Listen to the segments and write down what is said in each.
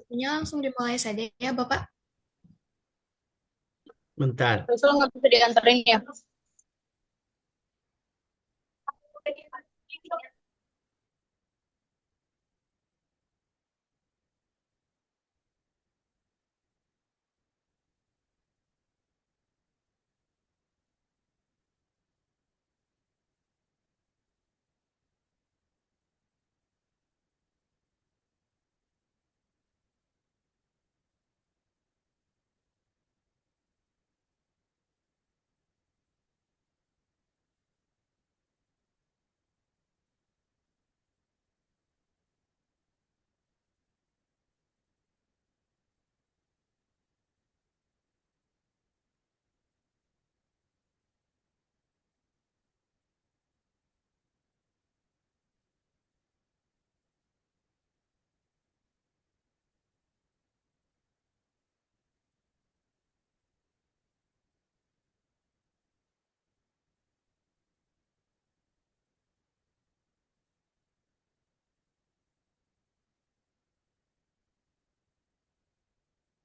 Waktunya langsung dimulai saja ya, Bapak. Bentar. Terus lo nggak bisa dianterin ya?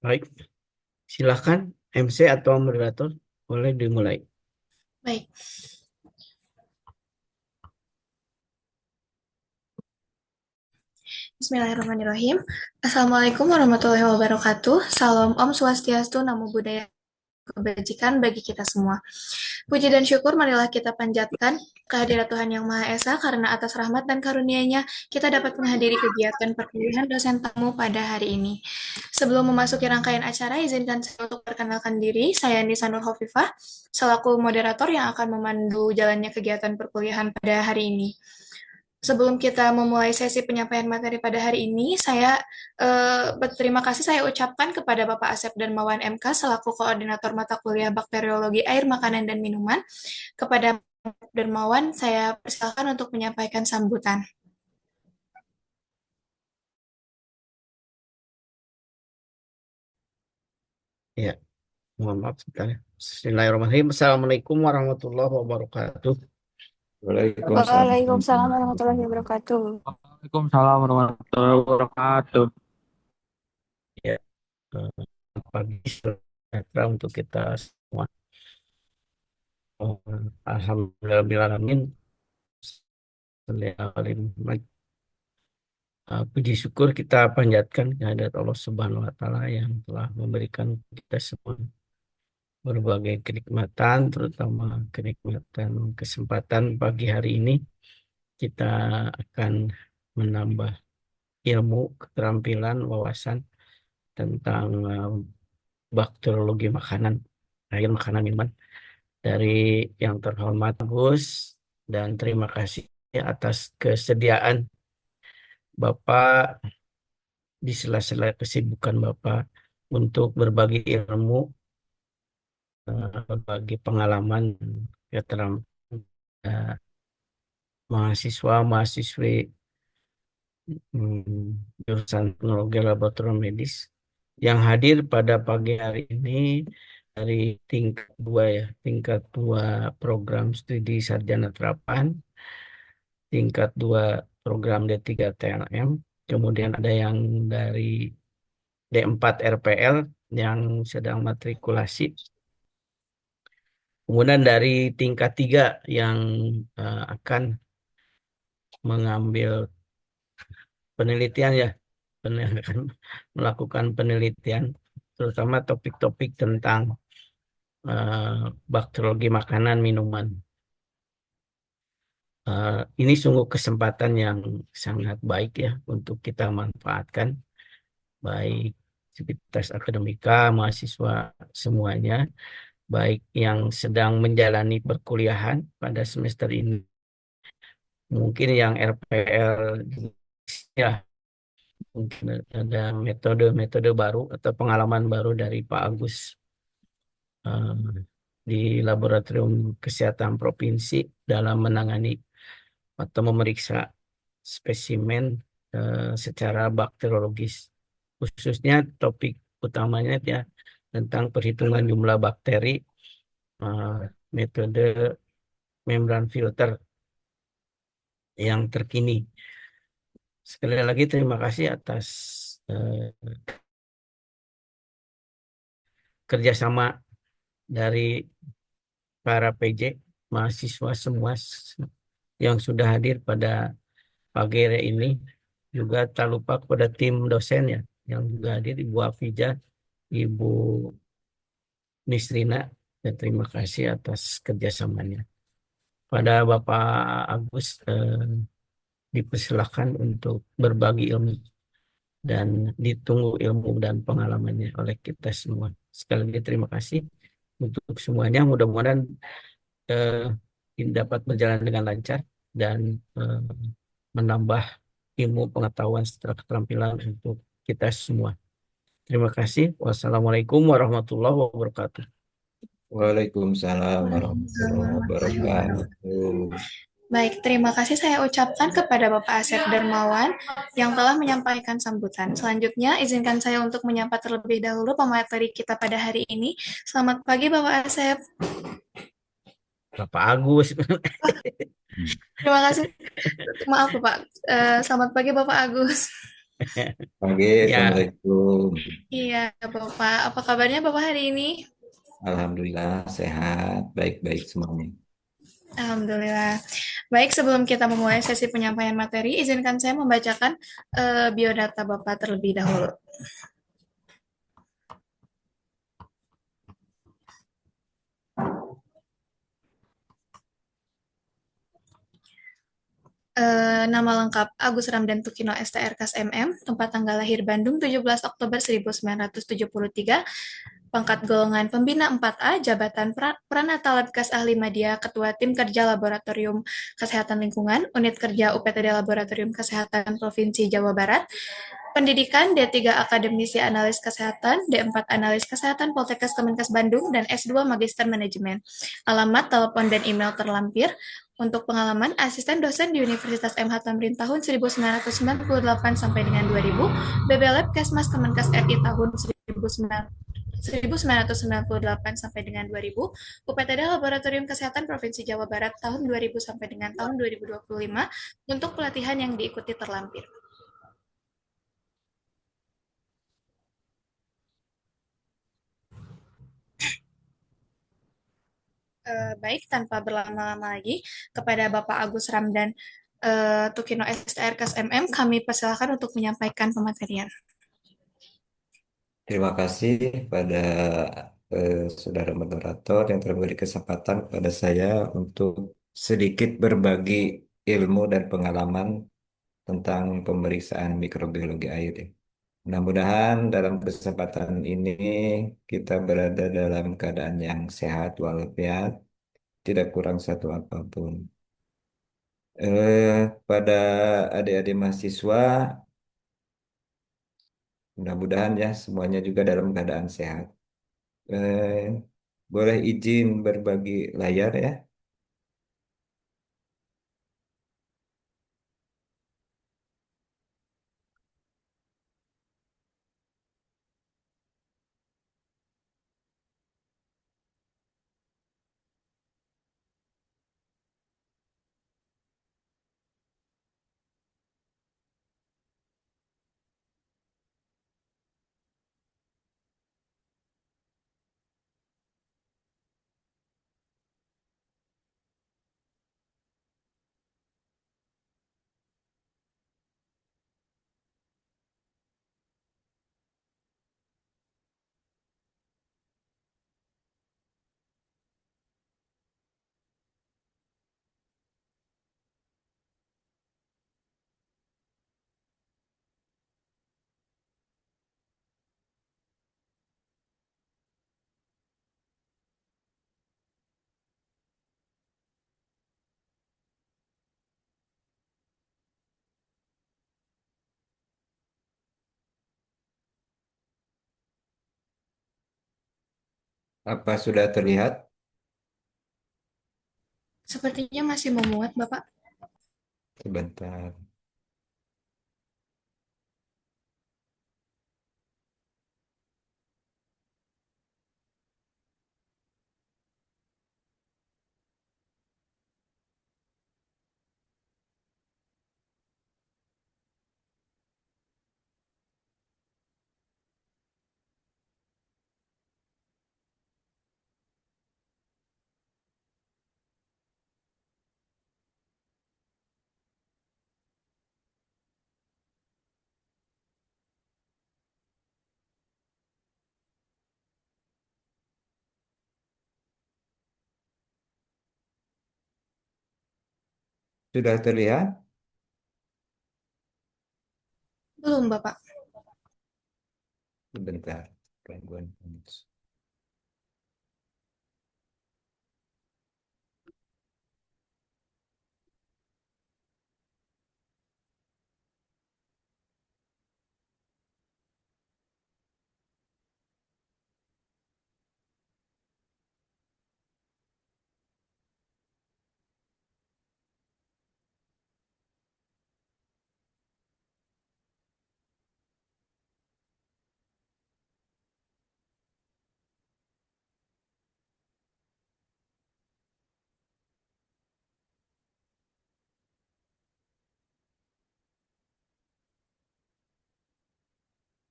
Baik, silakan MC atau moderator boleh dimulai. Baik, Bismillahirrahmanirrahim. Assalamualaikum warahmatullahi wabarakatuh. Salam Om Swastiastu, Namo Buddhaya, kebajikan bagi kita semua. Puji dan syukur marilah kita panjatkan kehadirat Tuhan Yang Maha Esa karena atas rahmat dan karunia-Nya kita dapat menghadiri kegiatan perkuliahan dosen tamu pada hari ini. Sebelum memasuki rangkaian acara, izinkan saya untuk perkenalkan diri. Saya Nisa Nur Hovifah, selaku moderator yang akan memandu jalannya kegiatan perkuliahan pada hari ini. Sebelum kita memulai sesi penyampaian materi pada hari ini, saya berterima kasih saya ucapkan kepada Bapak Asep Darmawan MK selaku koordinator mata kuliah bakteriologi air, makanan, dan minuman. Kepada Darmawan, saya persilakan untuk menyampaikan sambutan. Ya, mohon maaf sebentar ya. Bismillahirrahmanirrahim. Assalamualaikum warahmatullahi wabarakatuh. Waalaikumsalam Waalaikumsalam warahmatullahi warahmatullahi wabarakatuh. wabarakatuh. Waalaikumsalam warahmatullahi wabarakatuh. Ya, pagi sejahtera untuk kita semua. Alhamdulillahirrahmanirrahim. Puji syukur kita panjatkan kehadirat Allah Subhanahu wa Ta'ala yang telah memberikan kita semua berbagai kenikmatan, terutama kenikmatan kesempatan pagi hari ini. Kita akan menambah ilmu, keterampilan, wawasan tentang bakteriologi makanan, air makanan minuman dari yang terhormat Gus, dan terima kasih atas kesediaan Bapak di sela-sela kesibukan Bapak untuk berbagi ilmu, berbagi pengalaman, keterampilan mahasiswa, mahasiswi jurusan teknologi laboratorium medis yang hadir pada pagi hari ini dari tingkat 2 ya, tingkat 2 program studi sarjana terapan, tingkat 2 program D3 TLM, kemudian ada yang dari D4 RPL yang sedang matrikulasi, kemudian dari tingkat 3 yang akan mengambil penelitian ya, akan melakukan penelitian terutama topik-topik tentang bakteriologi makanan minuman. Ini sungguh kesempatan yang sangat baik ya untuk kita manfaatkan, baik aktivitas akademika, mahasiswa semuanya, baik yang sedang menjalani perkuliahan pada semester ini, mungkin yang RPL ya, mungkin ada metode-metode baru atau pengalaman baru dari Pak Agus eh, di Laboratorium Kesehatan Provinsi dalam menangani atau memeriksa spesimen secara bakteriologis. Khususnya topik utamanya ya tentang perhitungan jumlah bakteri, eh, metode membran filter yang terkini. Sekali lagi terima kasih atas eh, kerjasama dari para PJ, mahasiswa semua yang sudah hadir pada pagi hari ini. Juga tak lupa kepada tim dosen ya, yang juga hadir, Ibu Afija, Ibu Nisrina, dan terima kasih atas kerjasamanya. Pada Bapak Agus, dipersilakan untuk berbagi ilmu dan ditunggu ilmu dan pengalamannya oleh kita semua. Sekali lagi terima kasih untuk semuanya. Mudah-mudahan ini dapat berjalan dengan lancar dan eh, menambah ilmu pengetahuan serta keterampilan untuk kita semua. Terima kasih. Wassalamualaikum warahmatullahi wabarakatuh. Waalaikumsalam Waalaikumsalam warahmatullahi warahmatullahi wabarakatuh. wabarakatuh. Baik, terima kasih saya ucapkan kepada Bapak Asep Darmawan yang telah menyampaikan sambutan. Selanjutnya, izinkan saya untuk menyapa terlebih dahulu pemateri kita pada hari ini. Selamat pagi, Bapak Asep. Bapak Agus. Terima kasih. Maaf, Bapak. Selamat pagi, Bapak Agus. Pagi, Ya, Assalamualaikum. Iya, Bapak. Apa kabarnya Bapak hari ini? Alhamdulillah sehat, baik-baik semuanya. Alhamdulillah. Baik, sebelum kita memulai sesi penyampaian materi, izinkan saya membacakan biodata Bapak terlebih dahulu. Nama lengkap Agus Ramdan Tukino STRKS MM, tempat tanggal lahir Bandung 17 Oktober 1973, pangkat golongan pembina 4A, jabatan Pranata Labkas Ahli Media, Ketua Tim Kerja Laboratorium Kesehatan Lingkungan, Unit Kerja UPTD Laboratorium Kesehatan Provinsi Jawa Barat, Pendidikan D3 Akademisi Analis Kesehatan, D4 Analis Kesehatan Poltekkes Kemenkes Bandung, dan S2 Magister Manajemen. Alamat, telepon, dan email terlampir. Untuk pengalaman, asisten dosen di Universitas MH Tamrin tahun 1998 sampai dengan 2000, BB Lab Kesmas Kemenkes RI tahun 1998 sampai dengan 2000, UPTD Laboratorium Kesehatan Provinsi Jawa Barat tahun 2000 sampai dengan tahun 2025, untuk pelatihan yang diikuti terlampir. Baik, tanpa berlama-lama lagi, kepada Bapak Agus Ramdan Tukino STRKS MM, kami persilakan untuk menyampaikan pematerian. Terima kasih pada saudara moderator yang telah memberi kesempatan kepada saya untuk sedikit berbagi ilmu dan pengalaman tentang pemeriksaan mikrobiologi air, ya. Mudah-mudahan dalam kesempatan ini kita berada dalam keadaan yang sehat walafiat, tidak kurang satu apapun. Pada adik-adik mahasiswa, mudah-mudahan ya semuanya juga dalam keadaan sehat. Eh, Boleh izin berbagi layar ya. Apa sudah terlihat? Sepertinya masih memuat, Bapak. Sebentar. Sudah terlihat? Belum, Bapak. Sebentar. Gangguan.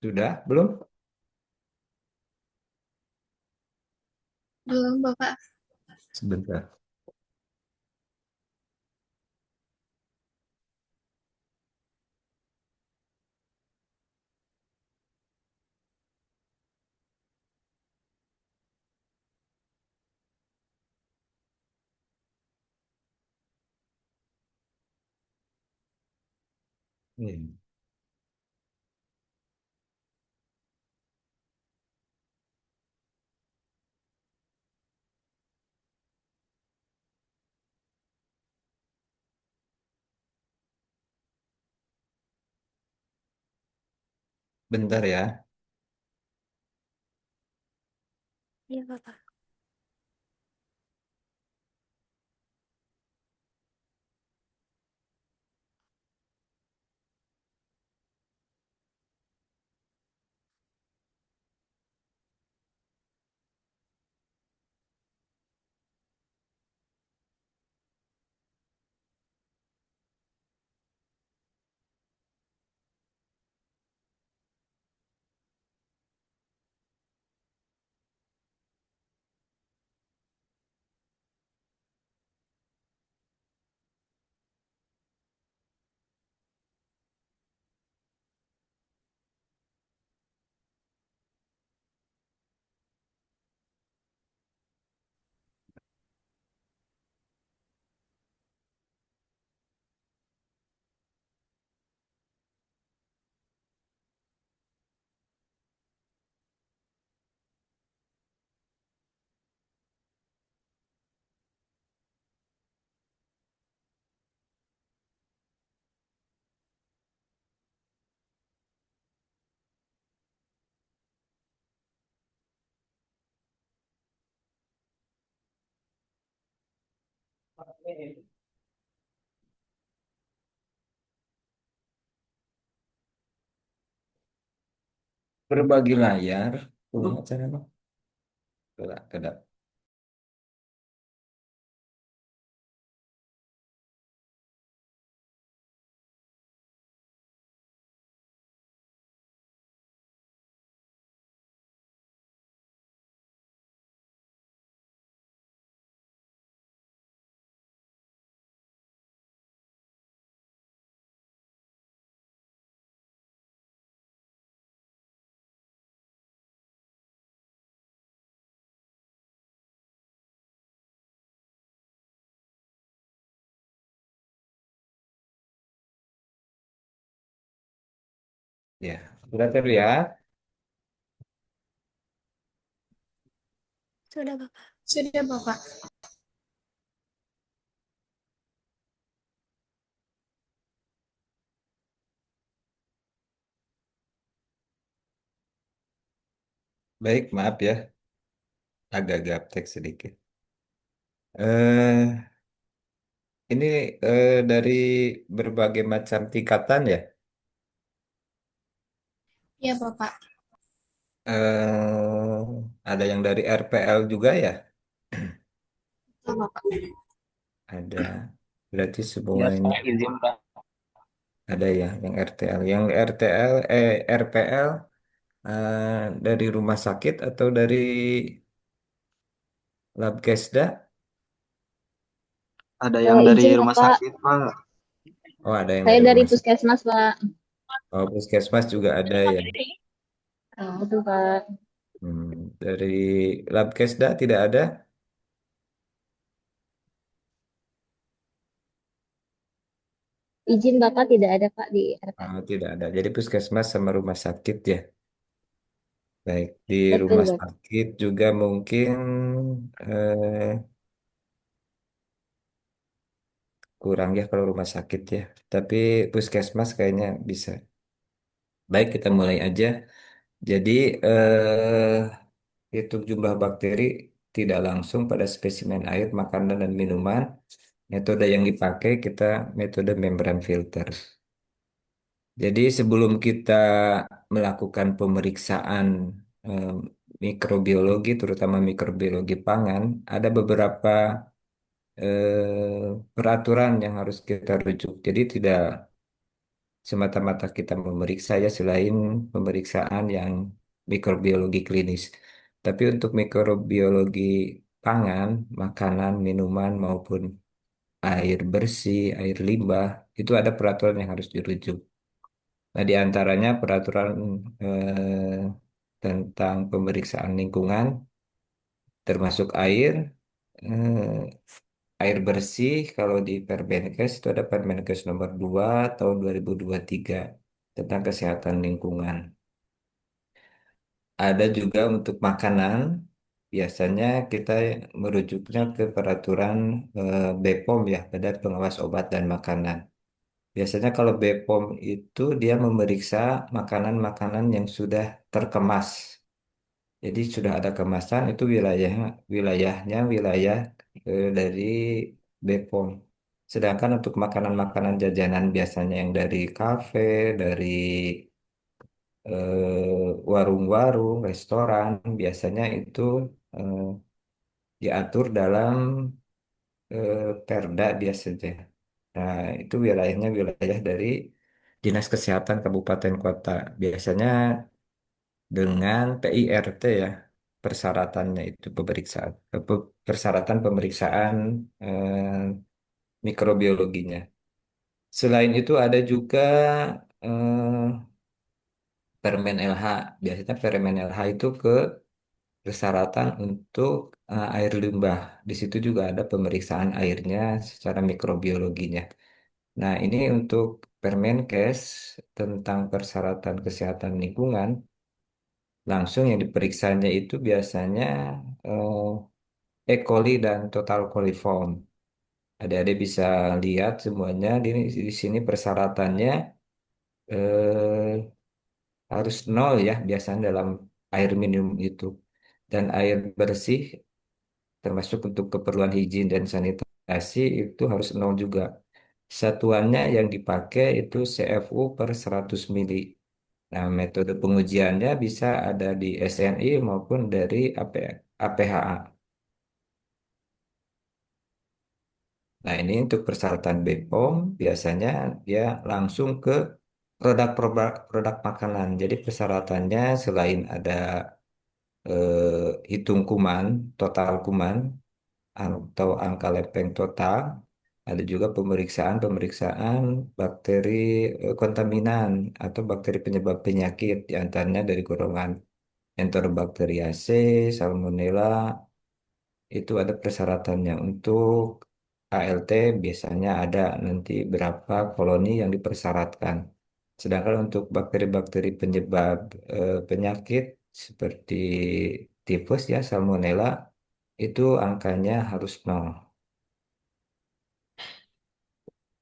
Sudah? Belum? Belum, Bapak. Sebentar. Ini. Bentar ya. Iya, Bapak. Berbagi layar. Punya cara apa? Tidak, tidak. Ya, sudah terlihat. Sudah, Bapak. Sudah, Bapak. Baik, maaf ya. Agak gaptek sedikit. Eh, ini dari berbagai macam tingkatan ya. Iya, Bapak. Ada yang dari RPL juga ya. Iya, Bapak. Ada. Berarti Ya, semuanya saya izin Pak. ada ya. Yang RTL, yang RTL, RPL dari rumah sakit atau dari Labkesda. Ada yang dari Izin rumah Bapak, sakit, Pak. Oh, ada yang saya dari dari rumah sakit. Puskesmas Pak. Oh, puskesmas juga ada ya. Oh, itu Pak. Dari Labkesda tidak ada. Izin Bapak tidak ada Kak di RK. Tidak ada. Jadi puskesmas sama rumah sakit ya. Baik, di Betul rumah Bapak. sakit juga mungkin eh, kurang ya kalau rumah sakit ya. Tapi puskesmas kayaknya bisa. Baik, kita mulai aja. Jadi hitung jumlah bakteri tidak langsung pada spesimen air, makanan, dan minuman. Metode yang dipakai kita metode membran filter. Jadi sebelum kita melakukan pemeriksaan eh, mikrobiologi, terutama mikrobiologi pangan, ada beberapa peraturan yang harus kita rujuk. Jadi tidak semata-mata kita memeriksa ya selain pemeriksaan yang mikrobiologi klinis. Tapi untuk mikrobiologi pangan, makanan, minuman maupun air bersih, air limbah, itu ada peraturan yang harus dirujuk. Nah, di antaranya peraturan tentang pemeriksaan lingkungan, termasuk air, air bersih. Kalau di Permenkes itu ada Permenkes nomor 2 tahun 2023 tentang kesehatan lingkungan. Ada juga untuk makanan, biasanya kita merujuknya ke peraturan BPOM ya, Badan Pengawas Obat dan Makanan. Biasanya kalau BPOM itu dia memeriksa makanan-makanan yang sudah terkemas. Jadi sudah ada kemasan itu wilayahnya wilayah dari BPOM. Sedangkan untuk makanan-makanan jajanan biasanya yang dari kafe, dari warung-warung, restoran, biasanya itu eh, diatur dalam Perda biasanya. Nah, itu wilayahnya wilayah dari Dinas Kesehatan Kabupaten Kota. Biasanya dengan PIRT ya, persyaratannya itu pemeriksaan, persyaratan pemeriksaan mikrobiologinya. Selain itu ada juga Permen LH. Biasanya Permen LH itu ke persyaratan untuk air limbah. Di situ juga ada pemeriksaan airnya secara mikrobiologinya. Nah, ini untuk Permenkes tentang persyaratan kesehatan lingkungan, langsung yang diperiksanya itu biasanya E. coli dan total coliform. Adik-adik bisa lihat semuanya di sini persyaratannya eh, harus nol ya biasanya dalam air minum itu. Dan air bersih termasuk untuk keperluan higien dan sanitasi itu harus nol juga. Satuannya yang dipakai itu CFU per 100 mili. Nah, metode pengujiannya bisa ada di SNI maupun dari APHA. Nah, ini untuk persyaratan BPOM biasanya dia langsung ke produk makanan. Jadi persyaratannya selain ada hitung kuman, total kuman, atau angka lempeng total, ada juga pemeriksaan bakteri kontaminan atau bakteri penyebab penyakit, di antaranya dari golongan Enterobacteriaceae, Salmonella, itu ada persyaratannya. Untuk ALT biasanya ada nanti berapa koloni yang dipersyaratkan. Sedangkan untuk bakteri-bakteri penyebab penyakit seperti tifus ya, Salmonella, itu angkanya harus nol.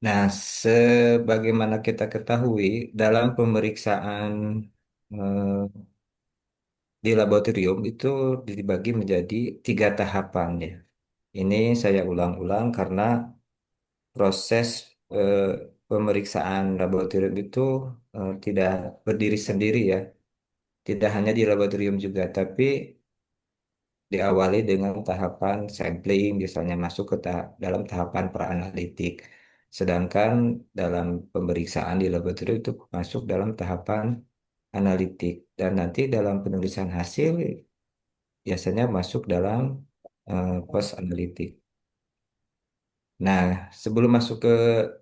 Nah, sebagaimana kita ketahui dalam pemeriksaan eh, di laboratorium itu dibagi menjadi 3 tahapan ya. Ini saya ulang-ulang karena proses eh, pemeriksaan laboratorium itu tidak berdiri sendiri ya. Tidak hanya di laboratorium juga, tapi diawali dengan tahapan sampling, misalnya masuk ke dalam tahapan praanalitik. Sedangkan dalam pemeriksaan di laboratorium itu masuk dalam tahapan analitik. Dan nanti dalam penulisan hasil biasanya masuk dalam post analitik. Nah, sebelum masuk ke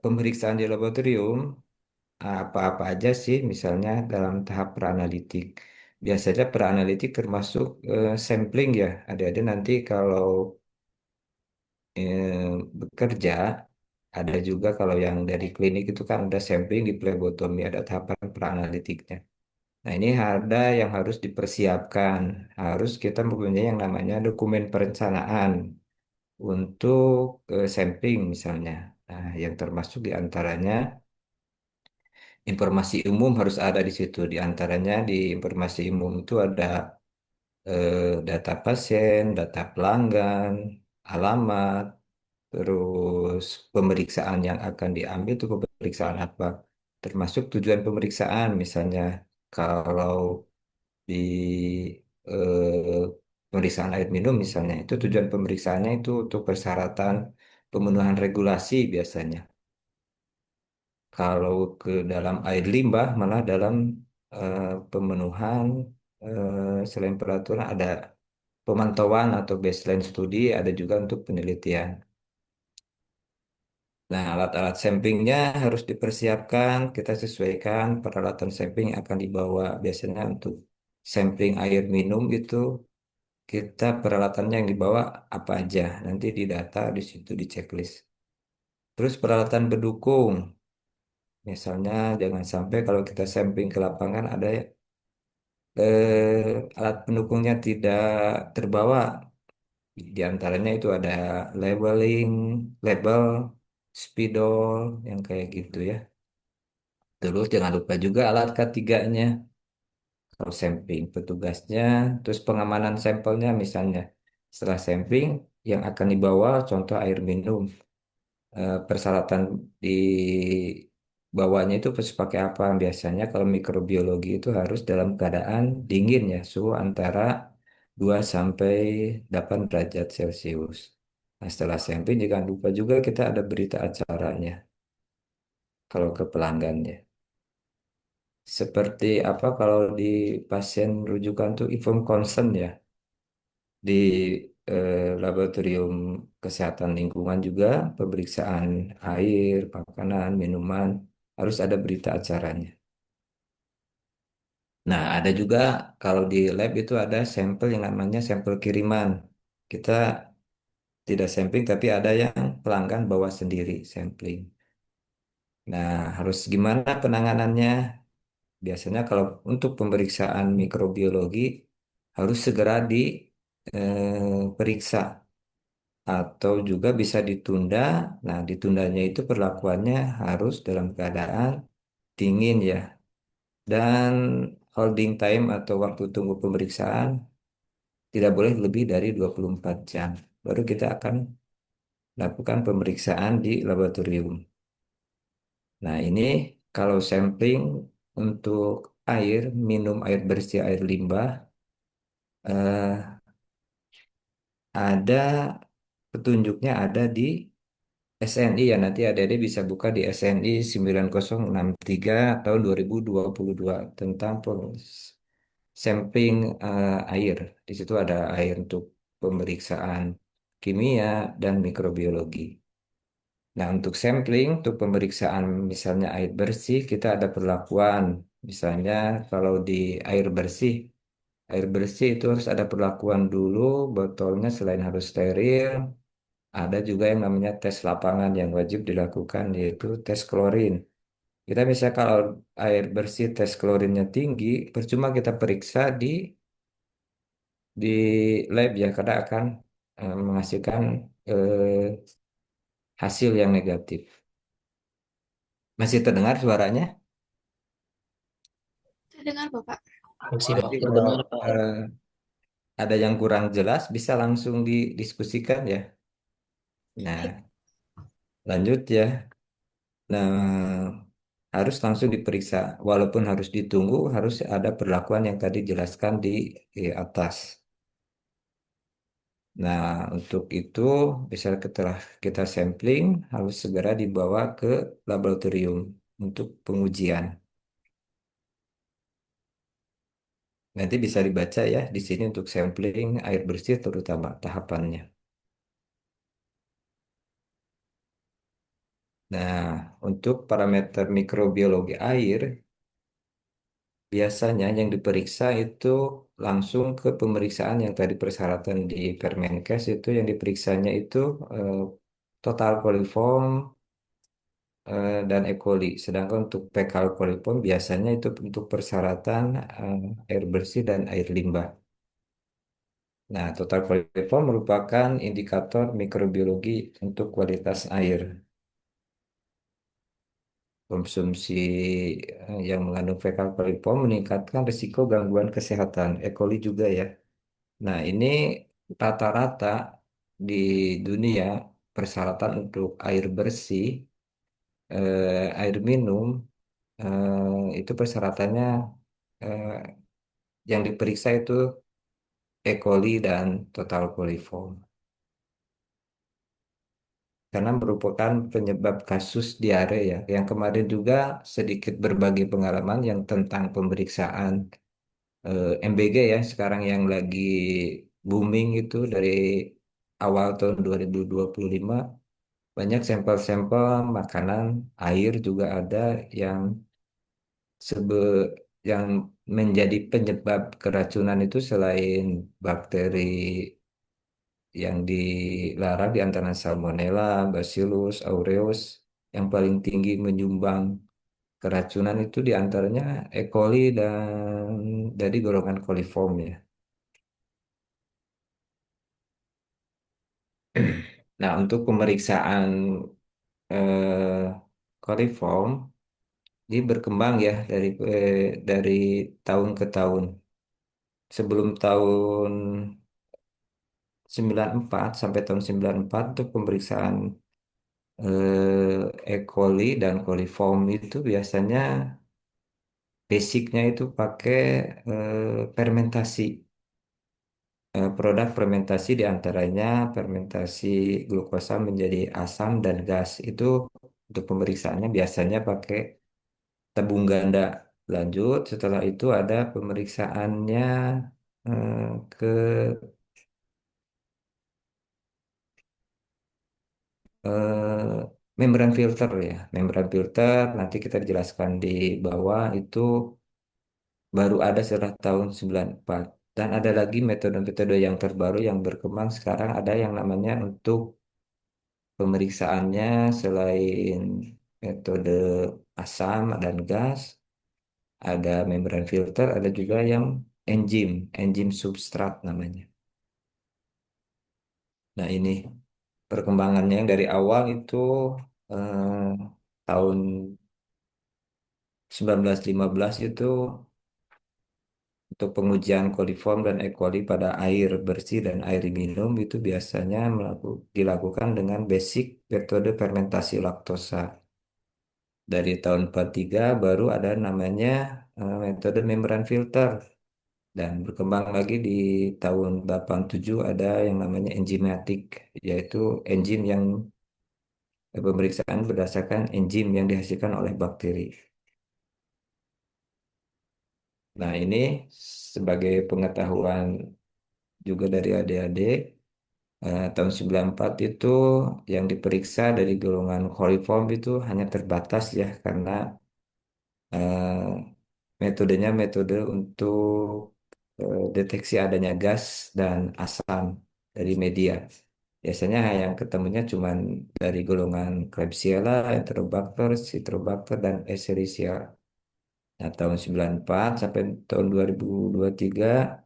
pemeriksaan di laboratorium, apa-apa aja sih misalnya dalam tahap praanalitik. Biasanya praanalitik termasuk sampling ya. Adik-adik nanti kalau bekerja Ada juga kalau yang dari klinik itu kan ada sampling di plebotomi, ada tahapan praanalitiknya. Nah, ini ada yang harus dipersiapkan. Harus kita mempunyai yang namanya dokumen perencanaan untuk sampling misalnya. Nah, yang termasuk diantaranya informasi umum harus ada di situ. Di antaranya di informasi umum itu ada data pasien, data pelanggan, alamat, terus pemeriksaan yang akan diambil itu pemeriksaan apa. Termasuk tujuan pemeriksaan misalnya kalau di pemeriksaan air minum misalnya itu tujuan pemeriksaannya itu untuk persyaratan pemenuhan regulasi biasanya. Kalau ke dalam air limbah malah dalam pemenuhan selain peraturan ada pemantauan atau baseline studi ada juga untuk penelitian. Nah, alat-alat sampingnya harus dipersiapkan, kita sesuaikan peralatan samping yang akan dibawa. Biasanya untuk sampling air minum itu kita peralatannya yang dibawa apa aja, nanti didata di situ di checklist. Terus peralatan pendukung, misalnya jangan sampai kalau kita sampling ke lapangan ada alat pendukungnya tidak terbawa. Di antaranya itu ada labeling, label, spidol, yang kayak gitu ya. Terus jangan lupa juga alat K3-nya, kalau sampling petugasnya, terus pengamanan sampelnya misalnya. Setelah sampling, yang akan dibawa contoh air minum, persyaratan di bawahnya itu harus pakai apa? Biasanya kalau mikrobiologi itu harus dalam keadaan dingin ya, suhu antara 2 sampai 8 derajat Celcius. Nah, setelah sampling jangan lupa juga kita ada berita acaranya kalau ke pelanggannya. Seperti apa kalau di pasien rujukan tuh inform consent ya. Di laboratorium kesehatan lingkungan juga pemeriksaan air, makanan, minuman harus ada berita acaranya. Nah, ada juga kalau di lab itu ada sampel yang namanya sampel kiriman. Kita tidak sampling tapi ada yang pelanggan bawa sendiri sampling. Nah, harus gimana penanganannya? Biasanya kalau untuk pemeriksaan mikrobiologi harus segera diperiksa atau juga bisa ditunda. Nah, ditundanya itu perlakuannya harus dalam keadaan dingin ya. Dan holding time atau waktu tunggu pemeriksaan tidak boleh lebih dari 24 jam. Baru kita akan lakukan pemeriksaan di laboratorium. Nah, ini kalau sampling untuk air, minum air bersih, air limbah, eh, ada petunjuknya ada di SNI ya. Nanti adik-adik bisa buka di SNI 9063 tahun 2022 tentang sampling air. Di situ ada air untuk pemeriksaan kimia dan mikrobiologi. Nah, untuk sampling, untuk pemeriksaan misalnya air bersih, kita ada perlakuan. Misalnya kalau di air bersih itu harus ada perlakuan dulu, botolnya selain harus steril, ada juga yang namanya tes lapangan yang wajib dilakukan, yaitu tes klorin. Kita bisa kalau air bersih tes klorinnya tinggi, percuma kita periksa di lab ya, karena akan menghasilkan hasil yang negatif. Masih terdengar suaranya? Terdengar, Bapak? Masih Pak. Nanti kalau Terdengar, Pak. ada yang kurang jelas bisa langsung didiskusikan ya. Baik. Nah, lanjut ya. Nah, harus langsung diperiksa. Walaupun harus ditunggu, harus ada perlakuan yang tadi jelaskan di atas. Nah, untuk itu, bisa setelah kita sampling, harus segera dibawa ke laboratorium untuk pengujian. Nanti bisa dibaca ya di sini untuk sampling air bersih terutama tahapannya. Nah, untuk parameter mikrobiologi air, biasanya yang diperiksa itu langsung ke pemeriksaan yang tadi persyaratan di Permenkes itu yang diperiksanya itu eh, total coliform, dan E. coli. Sedangkan untuk fekal coliform biasanya itu untuk persyaratan air bersih dan air limbah. Nah, total coliform merupakan indikator mikrobiologi untuk kualitas air. Konsumsi yang mengandung fekal coliform meningkatkan risiko gangguan kesehatan. E. coli juga ya. Nah, ini rata-rata di dunia persyaratan untuk air bersih, air minum, itu persyaratannya eh, yang diperiksa itu E. coli dan total coliform. Karena merupakan penyebab kasus diare ya. Yang kemarin juga sedikit berbagi pengalaman yang tentang pemeriksaan MBG ya, sekarang yang lagi booming itu dari awal tahun 2025 banyak sampel-sampel makanan, air juga ada yang sebe yang menjadi penyebab keracunan itu selain bakteri yang dilarang di antara Salmonella, Bacillus aureus, yang paling tinggi menyumbang keracunan itu di antaranya E. coli dan dari golongan coliform ya. Nah, untuk pemeriksaan coliform ini berkembang ya dari tahun ke tahun. Sebelum tahun 94 sampai tahun 94 untuk pemeriksaan E. coli dan coliform itu biasanya basicnya itu pakai fermentasi. Produk fermentasi diantaranya fermentasi glukosa menjadi asam dan gas. Itu untuk pemeriksaannya biasanya pakai tabung ganda. Lanjut, setelah itu ada pemeriksaannya eh, ke membran filter ya. Membran filter nanti kita jelaskan di bawah itu baru ada setelah tahun 94. Dan ada lagi metode-metode yang terbaru yang berkembang sekarang ada yang namanya untuk pemeriksaannya selain metode asam dan gas, ada membran filter, ada juga yang enzim substrat namanya. Nah, ini perkembangannya yang dari awal itu eh, tahun 1915 itu untuk pengujian coliform dan E. coli pada air bersih dan air minum itu biasanya dilakukan dengan basic metode fermentasi laktosa. Dari tahun 43 baru ada namanya metode membran filter dan berkembang lagi di tahun 87 ada yang namanya enzimatik yaitu enzim yang pemeriksaan berdasarkan enzim yang dihasilkan oleh bakteri. Nah, ini sebagai pengetahuan juga dari adik-adik, tahun 94 itu yang diperiksa dari golongan coliform itu hanya terbatas ya karena metodenya metode untuk deteksi adanya gas dan asam dari media. Biasanya yang ketemunya cuma dari golongan Klebsiella, Enterobacter, Citrobacter, dan Escherichia. Nah, tahun 94 sampai tahun 2023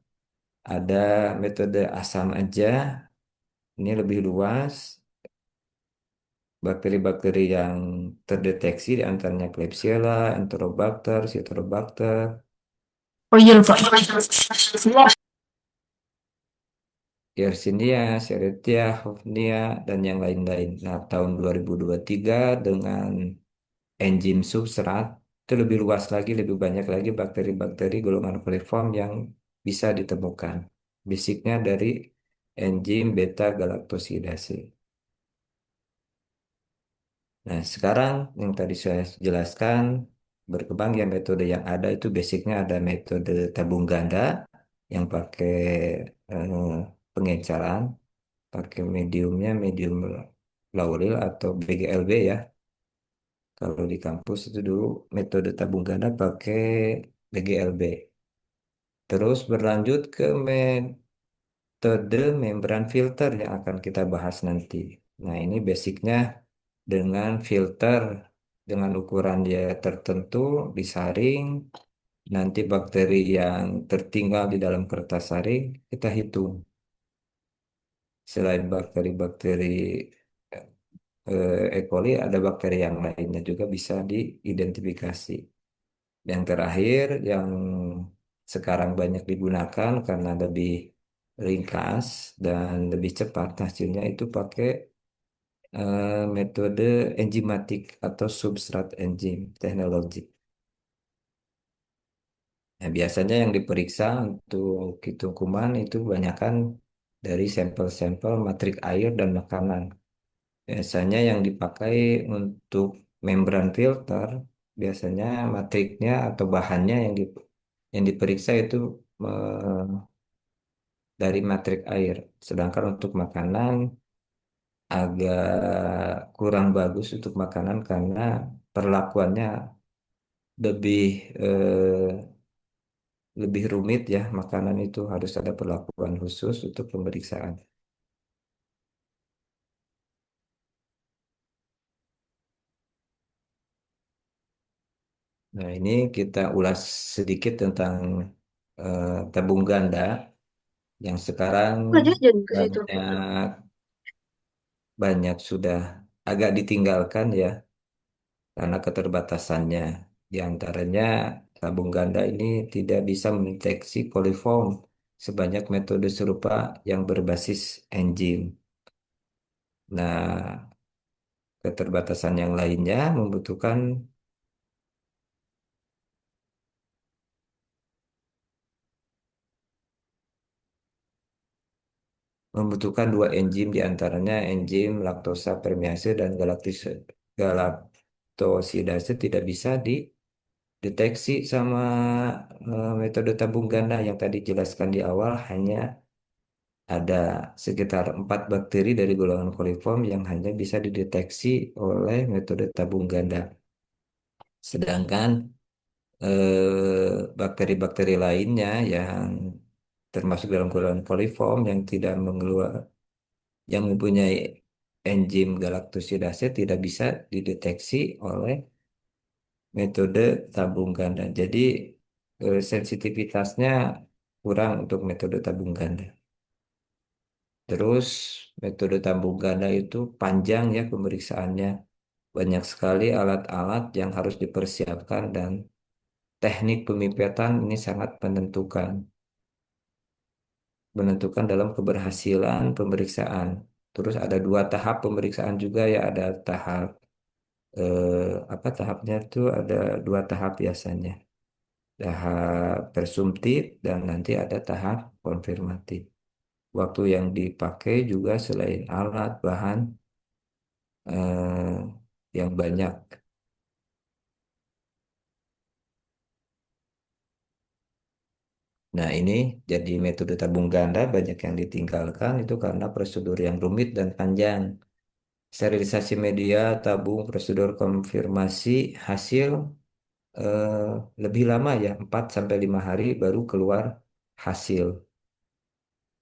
ada metode asam aja. Ini lebih luas. Bakteri-bakteri yang terdeteksi di antaranya Klebsiella, Enterobacter, Citrobacter, Oh iya lupa. Yersinia, Serratia, Hofnia, dan yang lain-lain. Nah, tahun 2023 dengan enzim substrat itu lebih luas lagi, lebih banyak lagi bakteri-bakteri golongan coliform yang bisa ditemukan. Basicnya dari enzim beta galaktosidase. Nah, sekarang yang tadi saya jelaskan berkembang ya metode yang ada itu basicnya ada metode tabung ganda yang pakai eh, pengenceran, pakai mediumnya medium Laurel atau BGLB ya. Kalau di kampus itu dulu metode tabung ganda pakai BGLB. Terus berlanjut ke metode membran filter yang akan kita bahas nanti. Nah, ini basicnya dengan filter. dengan ukuran dia tertentu, disaring, nanti bakteri yang tertinggal di dalam kertas saring kita hitung. Selain bakteri-bakteri E. coli, ada bakteri yang lainnya juga bisa diidentifikasi. Yang terakhir, yang sekarang banyak digunakan karena lebih ringkas dan lebih cepat hasilnya itu pakai metode enzimatik atau substrat enzim teknologi. Nah, biasanya yang diperiksa untuk hitung kuman itu banyakkan dari sampel-sampel matrik air dan makanan. Biasanya yang dipakai untuk membran filter, biasanya matriknya atau bahannya yang diperiksa itu dari matrik air. Sedangkan untuk makanan agak kurang bagus untuk makanan karena perlakuannya lebih lebih rumit ya. Makanan itu harus ada perlakuan khusus untuk pemeriksaan. Nah, ini kita ulas sedikit tentang tabung ganda yang sekarang Kerja jadi ke situ. banyak banyak sudah agak ditinggalkan ya karena keterbatasannya. Di antaranya tabung ganda ini tidak bisa mendeteksi koliform sebanyak metode serupa yang berbasis enzim. Nah, keterbatasan yang lainnya membutuhkan dua enzim di antaranya enzim laktosa permease dan galaktosidase tidak bisa dideteksi sama metode tabung ganda yang tadi jelaskan di awal. Hanya ada sekitar 4 bakteri dari golongan koliform yang hanya bisa dideteksi oleh metode tabung ganda. Sedangkan bakteri-bakteri lainnya yang termasuk dalam golongan koliform yang mempunyai enzim galaktosidase tidak bisa dideteksi oleh metode tabung ganda. Jadi sensitivitasnya kurang untuk metode tabung ganda. Terus metode tabung ganda itu panjang ya pemeriksaannya. Banyak sekali alat-alat yang harus dipersiapkan dan teknik pemipetan ini sangat menentukan dalam keberhasilan pemeriksaan. Terus ada 2 tahap pemeriksaan juga ya, ada tahap apa tahapnya itu ada 2 tahap biasanya. Tahap presumtif dan nanti ada tahap konfirmatif. Waktu yang dipakai juga selain alat bahan yang banyak. Nah, ini jadi metode tabung ganda banyak yang ditinggalkan itu karena prosedur yang rumit dan panjang. Sterilisasi media, tabung, prosedur konfirmasi hasil eh, lebih lama ya, 4 sampai 5 hari baru keluar hasil.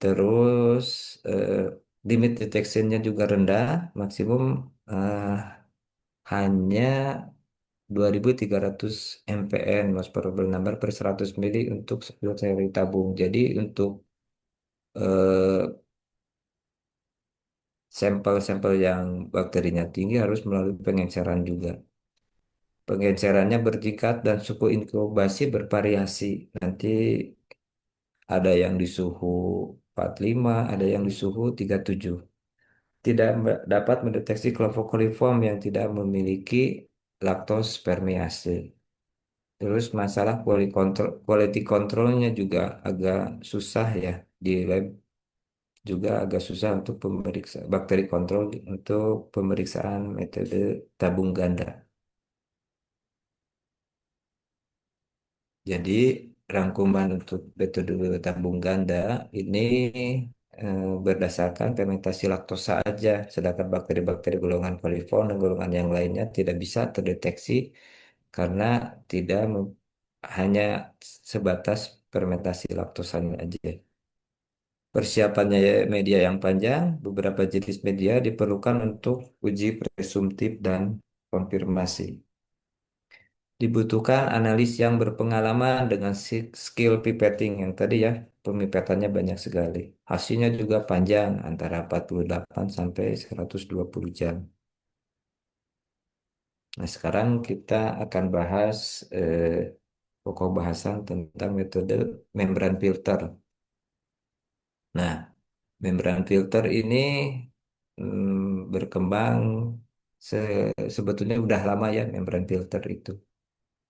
Terus eh, limit detectionnya juga rendah, maksimum eh, hanya 2.300 mpn, mass probable number per 100 mili untuk 10 seri tabung. Jadi untuk eh, sampel-sampel yang bakterinya tinggi harus melalui pengenceran juga. Pengencerannya bertingkat dan suhu inkubasi bervariasi. Nanti ada yang di suhu 45, ada yang di suhu 37. Tidak dapat mendeteksi kelompok koliform yang tidak memiliki laktos permease. Terus masalah quality controlnya juga agak susah ya di lab, juga agak susah untuk pemeriksa bakteri kontrol untuk pemeriksaan metode tabung ganda. Jadi rangkuman untuk metode tabung ganda ini berdasarkan fermentasi laktosa aja, sedangkan bakteri-bakteri golongan coliform dan golongan yang lainnya tidak bisa terdeteksi karena tidak hanya sebatas fermentasi laktosanya aja. Persiapannya ya media yang panjang, beberapa jenis media diperlukan untuk uji presumtif dan konfirmasi. Dibutuhkan analis yang berpengalaman dengan skill pipetting yang tadi ya, pemipetannya banyak sekali. Hasilnya juga panjang, antara 48 sampai 120 jam. Nah, sekarang kita akan bahas eh, pokok bahasan tentang metode membran filter. Nah, membran filter ini berkembang sebetulnya udah lama ya membran filter itu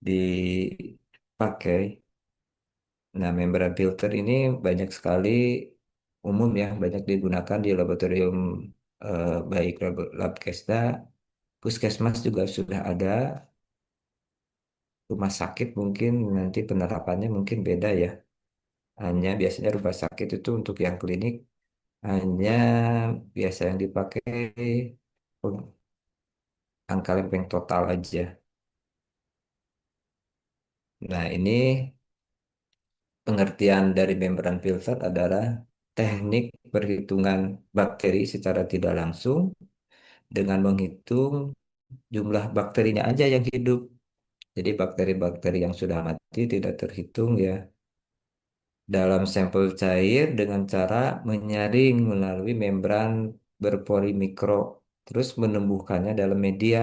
dipakai. Nah, membran filter ini banyak sekali umum ya, banyak digunakan di laboratorium baik lab Kesda, Puskesmas juga sudah ada, rumah sakit mungkin nanti penerapannya mungkin beda ya. Hanya biasanya rumah sakit itu untuk yang klinik hanya biasa yang dipakai angka lempeng total aja. Nah, ini pengertian dari membran filter adalah teknik perhitungan bakteri secara tidak langsung dengan menghitung jumlah bakterinya aja yang hidup. Jadi bakteri-bakteri yang sudah mati tidak terhitung ya dalam sampel cair dengan cara menyaring melalui membran berpori mikro, terus menumbuhkannya dalam media,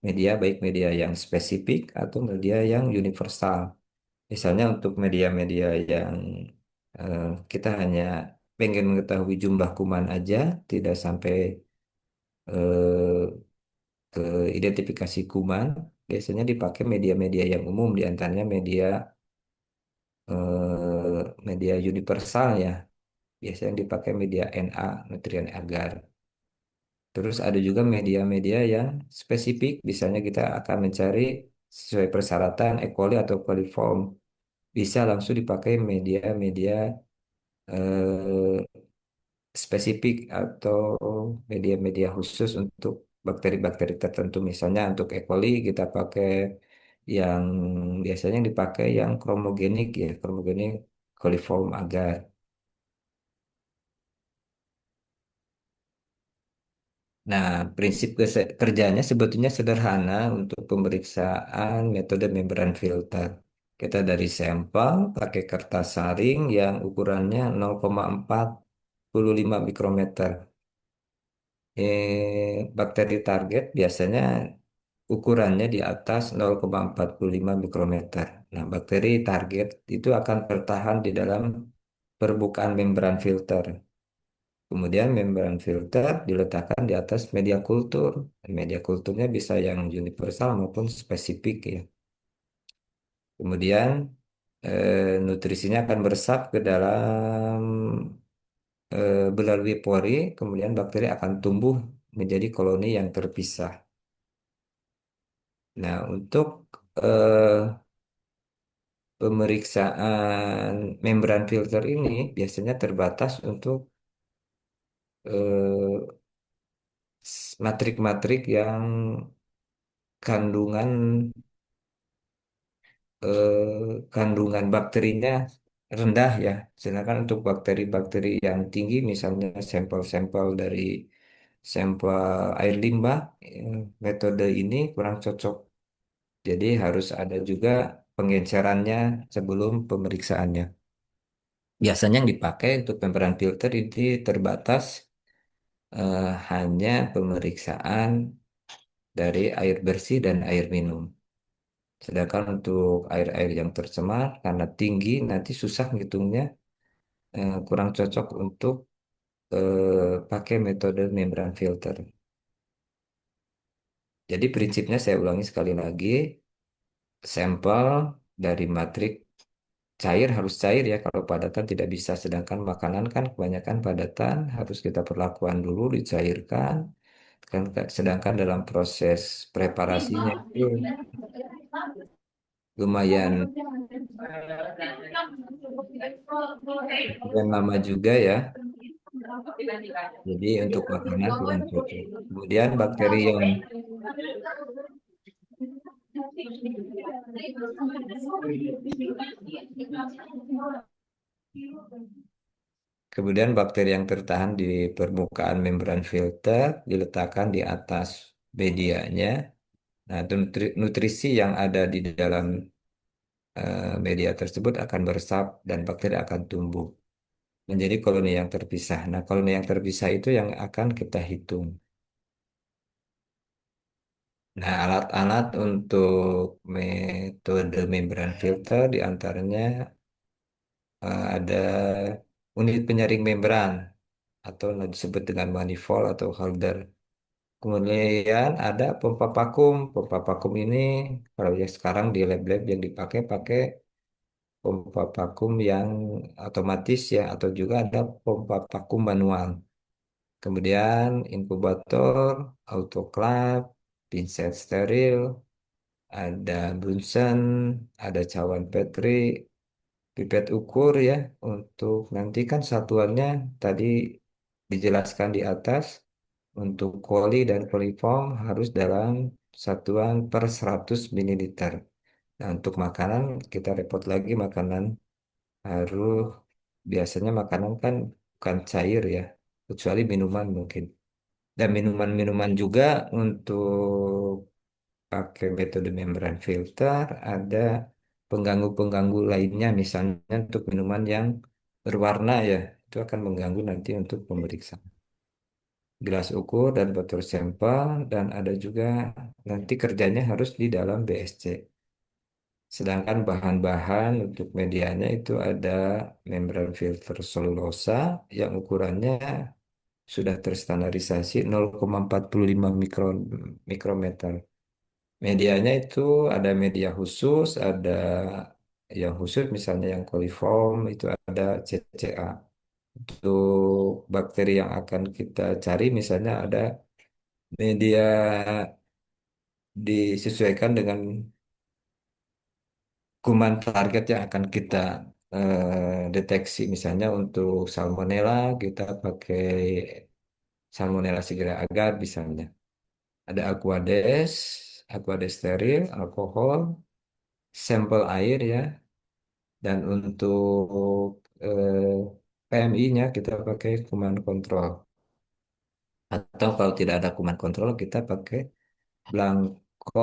media baik media yang spesifik atau media yang universal. Misalnya untuk media-media yang eh, kita hanya pengen mengetahui jumlah kuman aja, tidak sampai eh, ke identifikasi kuman, biasanya dipakai media-media yang umum, diantaranya media universal ya. Biasanya yang dipakai media Na, nutrien agar. Terus ada juga media-media yang spesifik, misalnya kita akan mencari sesuai persyaratan E. coli atau coliform. Bisa langsung dipakai media-media eh, spesifik atau media-media khusus untuk bakteri-bakteri tertentu. Misalnya untuk E. coli kita pakai yang biasanya yang dipakai yang kromogenik ya, kromogenik coliform agar. Nah, prinsip kerjanya sebetulnya sederhana untuk pemeriksaan metode membran filter. Kita dari sampel pakai kertas saring yang ukurannya 0,45 mikrometer. Bakteri target biasanya ukurannya di atas 0,45 mikrometer. Nah, bakteri target itu akan bertahan di dalam permukaan membran filter. Kemudian membran filter diletakkan di atas media kultur. Media kulturnya bisa yang universal maupun spesifik ya. Kemudian nutrisinya akan meresap ke dalam melalui pori, kemudian bakteri akan tumbuh menjadi koloni yang terpisah. Nah, untuk eh, pemeriksaan membran filter ini biasanya terbatas untuk matrik-matrik yang kandungan kandungan bakterinya rendah ya. Sedangkan untuk bakteri-bakteri yang tinggi, misalnya sampel-sampel dari sampel air limbah, metode ini kurang cocok. Jadi harus ada juga penggencerannya sebelum pemeriksaannya. Biasanya yang dipakai untuk membran filter ini terbatas hanya pemeriksaan dari air bersih dan air minum. Sedangkan untuk air-air yang tercemar karena tinggi nanti susah ngitungnya, kurang cocok untuk pakai metode membran filter. Jadi prinsipnya saya ulangi sekali lagi, sampel dari matrik cair harus cair ya, kalau padatan tidak bisa. Sedangkan makanan kan kebanyakan padatan harus kita perlakuan dulu dicairkan. Kan, sedangkan dalam proses preparasinya itu lumayan lumayan lama juga ya. Jadi untuk makanan kurang cocok. Kemudian bakteri yang tertahan di permukaan membran filter diletakkan di atas medianya. Nah, itu nutrisi yang ada di dalam media tersebut akan meresap dan bakteri akan tumbuh menjadi koloni yang terpisah. Nah, koloni yang terpisah itu yang akan kita hitung. Nah, alat-alat untuk metode membran filter diantaranya ada unit penyaring membran atau disebut dengan manifold atau holder. Kemudian ada pompa vakum. Pompa vakum ini kalau yang sekarang di lab-lab yang pakai pompa vakum yang otomatis ya atau juga ada pompa vakum manual. Kemudian inkubator, autoclave, pinset steril, ada Bunsen, ada cawan Petri, pipet ukur ya untuk nanti kan satuannya tadi dijelaskan di atas untuk koli dan koliform harus dalam satuan per 100 mililiter. Nah, untuk makanan kita repot lagi makanan harus biasanya makanan kan bukan cair ya, kecuali minuman mungkin. Dan minuman-minuman juga untuk pakai metode membran filter ada pengganggu-pengganggu lainnya misalnya untuk minuman yang berwarna ya itu akan mengganggu nanti untuk pemeriksaan gelas ukur dan botol sampel dan ada juga nanti kerjanya harus di dalam BSC. Sedangkan bahan-bahan untuk medianya itu ada membran filter selulosa yang ukurannya sudah terstandarisasi 0,45 mikrometer. Medianya itu ada media khusus, ada yang khusus misalnya yang coliform itu ada CCA. Untuk bakteri yang akan kita cari misalnya ada media disesuaikan dengan kuman target yang akan kita deteksi. Misalnya untuk salmonella kita pakai Salmonella segera agar misalnya. Ada Aquades, Aquades steril, alkohol, sampel air ya. Dan untuk PMI-nya kita pakai kuman kontrol. Atau kalau tidak ada kuman kontrol kita pakai Blanco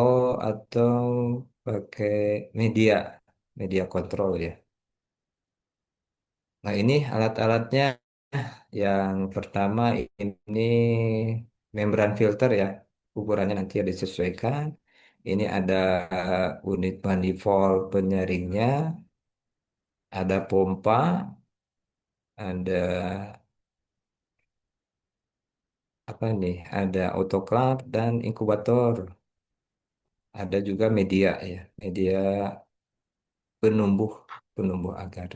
atau pakai media, media kontrol ya. Nah ini alat-alatnya yang pertama ini membran filter ya. Ukurannya nanti ada disesuaikan. Ini ada unit manifold penyaringnya, ada pompa, ada apa nih? Ada autoclave dan inkubator. Ada juga media ya, media penumbuh penumbuh agar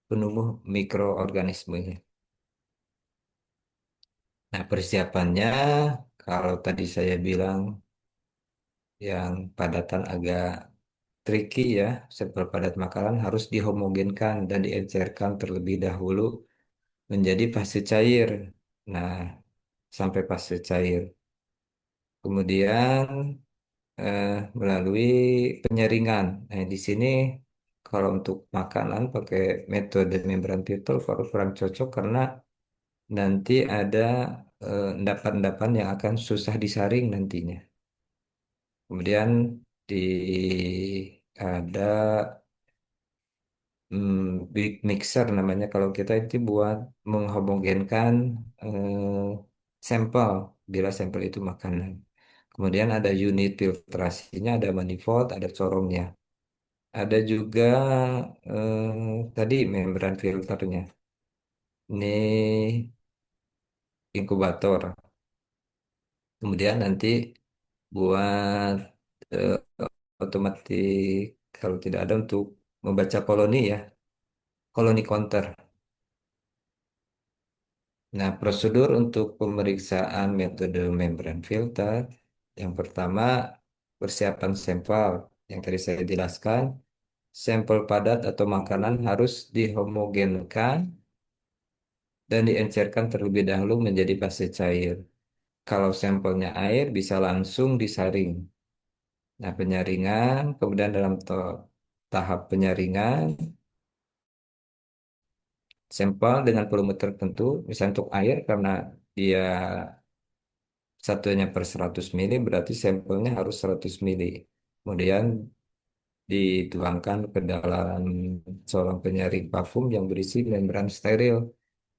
penumbuh mikroorganismenya. Nah, persiapannya kalau tadi saya bilang yang padatan agak tricky ya, sampel padat makanan harus dihomogenkan dan diencerkan terlebih dahulu menjadi fase cair. Nah, sampai fase cair. Kemudian eh, melalui penyaringan. Nah, di sini kalau untuk makanan pakai metode membran filter kalau kurang cocok karena nanti ada endapan-endapan yang akan susah disaring nantinya. Kemudian di ada big mixer namanya kalau kita itu buat menghomogenkan sampel bila sampel itu makanan. Kemudian ada unit filtrasinya, ada manifold, ada corongnya. Ada juga tadi membran filternya. Ini inkubator. Kemudian nanti buat eh, otomatis kalau tidak ada untuk membaca koloni ya, koloni counter. Nah, prosedur untuk pemeriksaan metode membran filter yang pertama persiapan sampel yang tadi saya jelaskan. Sampel padat atau makanan harus dihomogenkan dan diencerkan terlebih dahulu menjadi fase cair. Kalau sampelnya air bisa langsung disaring. Nah, penyaringan, kemudian dalam tahap penyaringan, sampel dengan volume tertentu, misalnya untuk air karena dia satunya per 100 mili berarti sampelnya harus 100 mili. Kemudian dituangkan ke dalam seorang penyaring parfum yang berisi membran steril.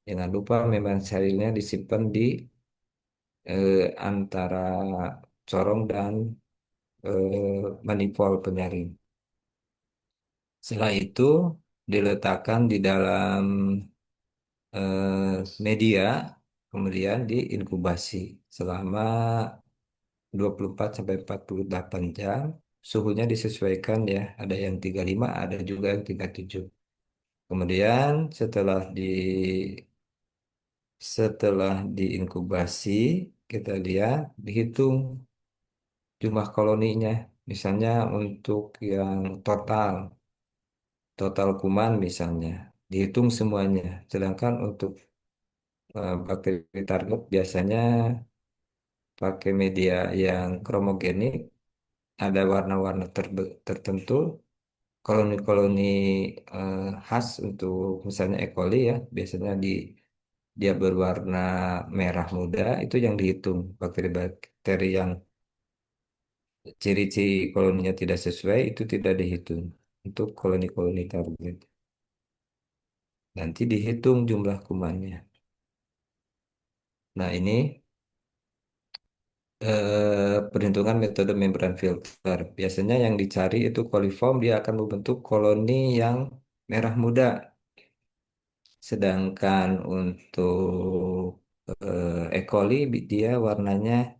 Jangan lupa membran sterilnya disimpan di antara corong dan manifold penyaring. Setelah itu diletakkan di dalam media, kemudian diinkubasi selama 24 sampai 48 jam. Suhunya disesuaikan ya, ada yang 35, ada juga yang 37. Kemudian setelah diinkubasi, kita lihat dihitung jumlah koloninya. Misalnya untuk yang total kuman misalnya, dihitung semuanya. Sedangkan untuk bakteri target biasanya pakai media yang kromogenik, ada warna-warna tertentu, koloni-koloni khas untuk misalnya E. coli ya, biasanya dia berwarna merah muda, itu yang dihitung. Bakteri-bakteri yang ciri-ciri koloninya tidak sesuai, itu tidak dihitung untuk koloni-koloni target. Nanti dihitung jumlah kumannya. Nah, ini perhitungan metode membran filter. Biasanya yang dicari itu coliform, dia akan membentuk koloni yang merah muda. Sedangkan untuk E. coli dia warnanya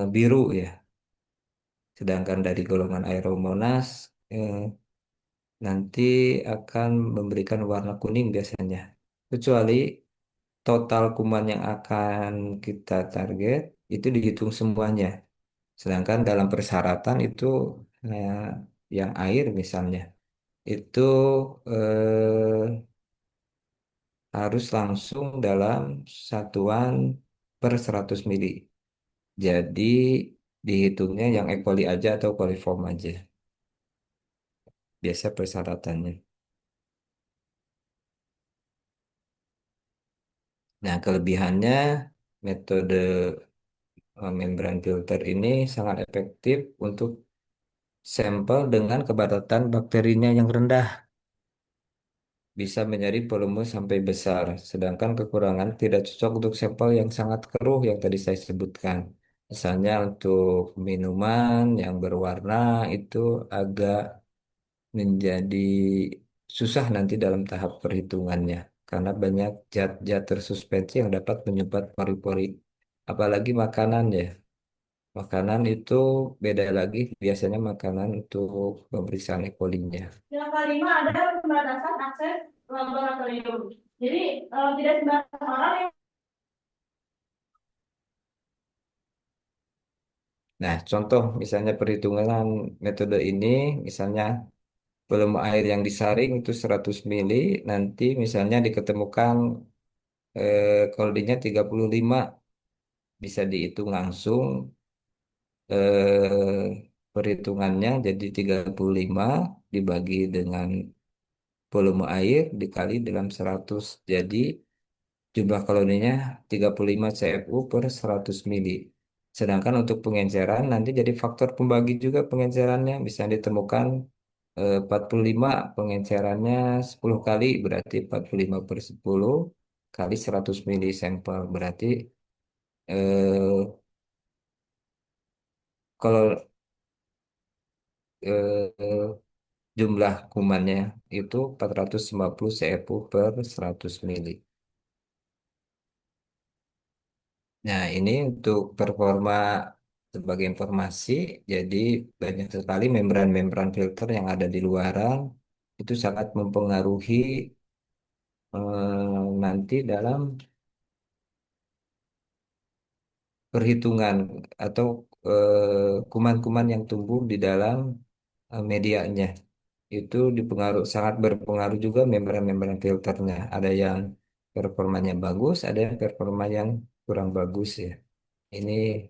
biru ya. Sedangkan dari golongan Aeromonas nanti akan memberikan warna kuning biasanya. Kecuali total kuman yang akan kita target itu dihitung semuanya. Sedangkan dalam persyaratan itu eh, yang air misalnya itu harus langsung dalam satuan per 100 mili. Jadi dihitungnya yang E. coli aja atau coliform aja. Biasa persyaratannya. Nah, kelebihannya metode membran filter ini sangat efektif untuk sampel dengan kepadatan bakterinya yang rendah. Bisa menjadi volume sampai besar. Sedangkan kekurangan tidak cocok untuk sampel yang sangat keruh yang tadi saya sebutkan. Misalnya untuk minuman yang berwarna itu agak menjadi susah nanti dalam tahap perhitungannya. Karena banyak zat-zat tersuspensi yang dapat menyumbat pori-pori. Apalagi makanan ya. Makanan itu beda lagi biasanya makanan untuk pemeriksaan E. coli-nya. Yang kelima ada pembatasan akses laboratorium. Jadi tidak sembarang orang yang Nah, contoh misalnya perhitungan metode ini, misalnya volume air yang disaring itu 100 mili, nanti misalnya diketemukan kolodinya 35, bisa dihitung langsung perhitungannya jadi 35 dibagi dengan volume air dikali dalam 100. Jadi jumlah kalorinya 35 CFU per 100 mili. Sedangkan untuk pengenceran nanti jadi faktor pembagi juga pengencerannya. Bisa ditemukan 45 pengencerannya 10 kali berarti 45 per 10 kali 100 mili sampel. Berarti eh, kalau jumlah kumannya itu 450 CFU per 100 mili. Nah, ini untuk performa sebagai informasi, jadi banyak sekali membran-membran filter yang ada di luaran itu sangat mempengaruhi nanti dalam perhitungan atau kuman-kuman yang tumbuh di dalam medianya. Itu sangat berpengaruh juga membran-membran filternya. Ada yang performanya bagus, ada yang performa yang kurang bagus ya. Ini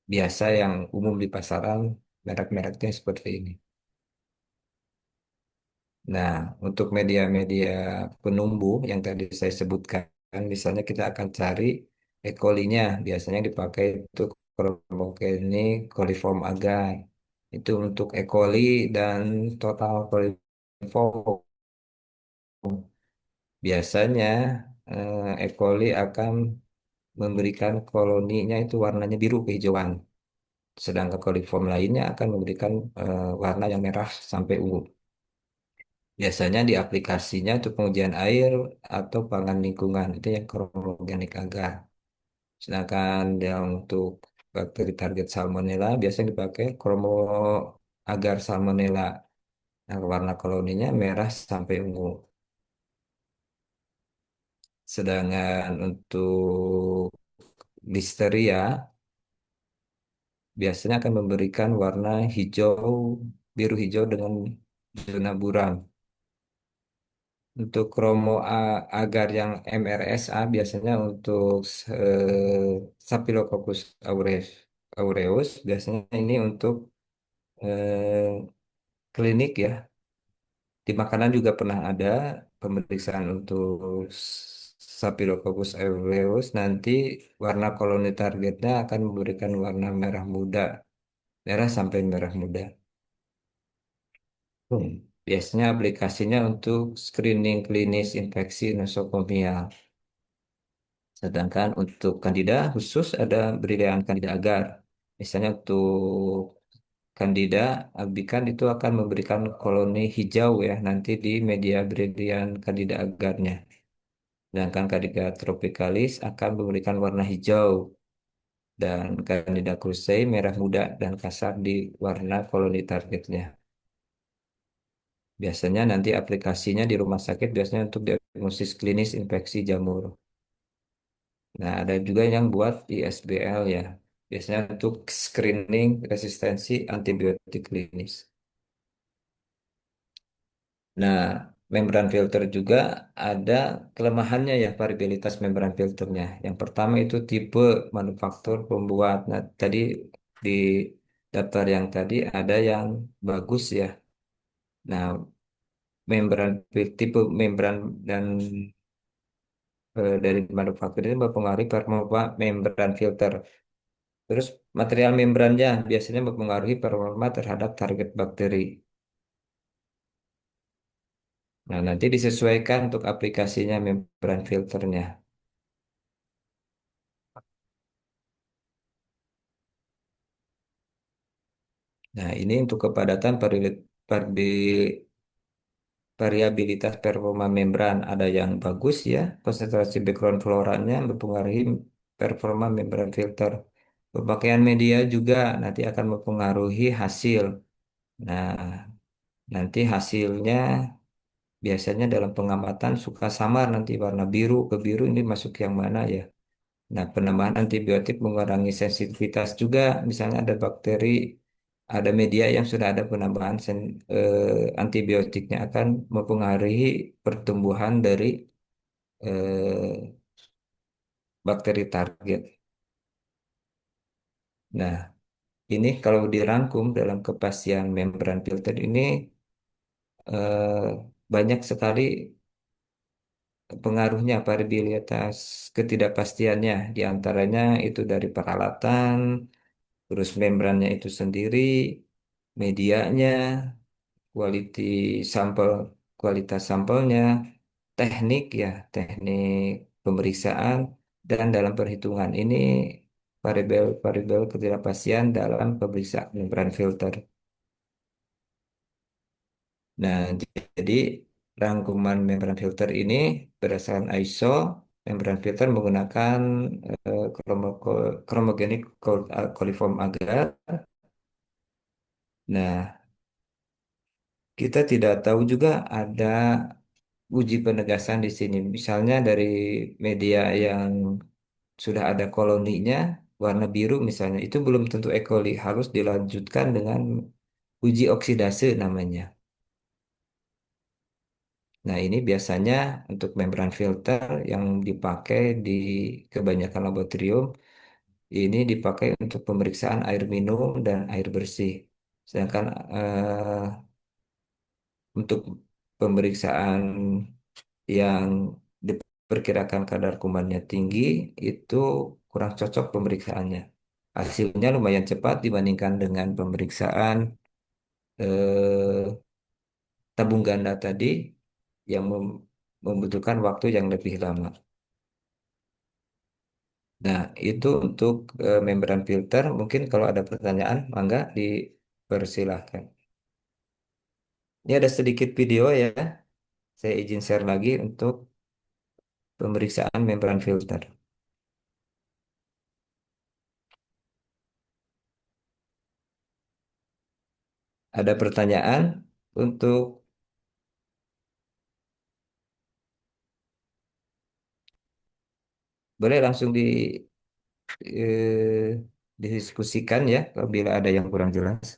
biasa yang umum di pasaran, merek-mereknya seperti ini. Nah, untuk media-media penumbuh yang tadi saya sebutkan, misalnya kita akan cari E. coli-nya biasanya dipakai untuk Chromogenetic coliform agar. Itu untuk E. coli dan total coliform. Biasanya E. coli akan memberikan koloninya itu warnanya biru kehijauan. Sedangkan coliform lainnya akan memberikan warna yang merah sampai ungu. Biasanya di aplikasinya untuk pengujian air atau pangan lingkungan itu yang kromogenik agar. Sedangkan yang untuk bakteri target salmonella biasanya dipakai kromo agar salmonella. Nah, warna koloninya merah sampai ungu. Sedangkan untuk listeria biasanya akan memberikan warna hijau, biru hijau dengan zona buram. Untuk agar yang MRSA biasanya untuk Staphylococcus aureus biasanya ini untuk klinik ya. Di makanan juga pernah ada pemeriksaan untuk Staphylococcus aureus. Nanti warna koloni targetnya akan memberikan warna merah muda, merah sampai merah muda. Biasanya aplikasinya untuk screening klinis infeksi nosokomial. Sedangkan untuk kandida khusus ada brilian kandida agar. Misalnya untuk kandida albican itu akan memberikan koloni hijau ya nanti di media brilian kandida agarnya. Sedangkan kandida tropicalis akan memberikan warna hijau dan kandida krusei merah muda dan kasar di warna koloni targetnya. Biasanya nanti aplikasinya di rumah sakit biasanya untuk diagnosis klinis infeksi jamur. Nah, ada juga yang buat ISBL ya. Biasanya untuk screening resistensi antibiotik klinis. Nah, membran filter juga ada kelemahannya ya, variabilitas membran filternya. Yang pertama itu tipe manufaktur pembuat. Nah, tadi di daftar yang tadi ada yang bagus ya. Nah, tipe membran dan dari manufaktur ini mempengaruhi performa membran filter. Terus material membrannya biasanya mempengaruhi performa terhadap target bakteri. Nah, nanti disesuaikan untuk aplikasinya membran filternya. Nah, ini untuk kepadatan variabilitas performa membran. Ada yang bagus ya, konsentrasi background floranya mempengaruhi performa membran filter. Pemakaian media juga nanti akan mempengaruhi hasil. Nah, nanti hasilnya biasanya dalam pengamatan suka samar nanti warna biru ke biru ini masuk yang mana ya. Nah, penambahan antibiotik mengurangi sensitivitas juga. Misalnya ada bakteri, ada media yang sudah ada penambahan antibiotiknya akan mempengaruhi pertumbuhan dari bakteri target. Nah, ini kalau dirangkum dalam kepastian membran filter ini banyak sekali pengaruhnya, variabilitas ketidakpastiannya. Di antaranya itu dari peralatan, terus membrannya itu sendiri, medianya, quality sampel, kualitas sampelnya, teknik ya, teknik pemeriksaan, dan dalam perhitungan ini variabel-variabel ketidakpastian dalam pemeriksaan membran filter. Nah, jadi rangkuman membran filter ini berdasarkan ISO, membran filter menggunakan chromogenetic coliform agar. Nah, kita tidak tahu juga ada uji penegasan di sini. Misalnya dari media yang sudah ada koloninya, warna biru misalnya, itu belum tentu E. coli. Harus dilanjutkan dengan uji oksidase namanya. Nah, ini biasanya untuk membran filter yang dipakai di kebanyakan laboratorium, ini dipakai untuk pemeriksaan air minum dan air bersih. Sedangkan untuk pemeriksaan yang perkirakan kadar kumannya tinggi, itu kurang cocok pemeriksaannya. Hasilnya lumayan cepat dibandingkan dengan pemeriksaan eh, tabung ganda tadi yang membutuhkan waktu yang lebih lama. Nah, itu untuk membran filter. Mungkin kalau ada pertanyaan, mangga dipersilahkan. Ini ada sedikit video ya. Saya izin share lagi untuk pemeriksaan membran filter. Ada pertanyaan untuk boleh langsung eh, didiskusikan ya apabila ada yang kurang jelas.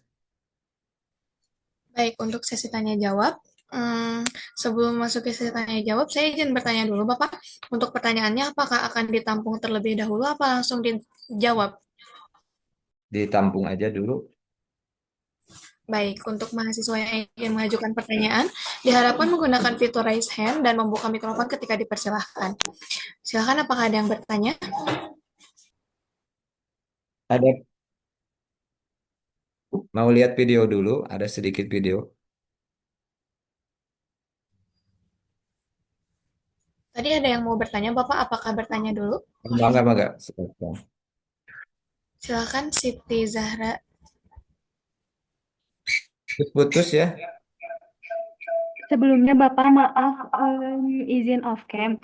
Baik, untuk sesi tanya jawab, sebelum masuk ke sesi tanya jawab, saya izin bertanya dulu, Bapak. Untuk pertanyaannya, apakah akan ditampung terlebih dahulu, apa langsung dijawab? Ditampung aja dulu. Baik, untuk mahasiswa yang ingin mengajukan pertanyaan, diharapkan menggunakan fitur raise hand dan membuka mikrofon ketika dipersilahkan. Silakan, apakah ada yang bertanya? Ada mau lihat video dulu, ada sedikit video. Tadi ada yang mau bertanya, Bapak, apakah bertanya dulu? Enggak, enggak. Silakan. Silakan, Siti Zahra. Putus ya. Sebelumnya Bapak maaf izin off cam.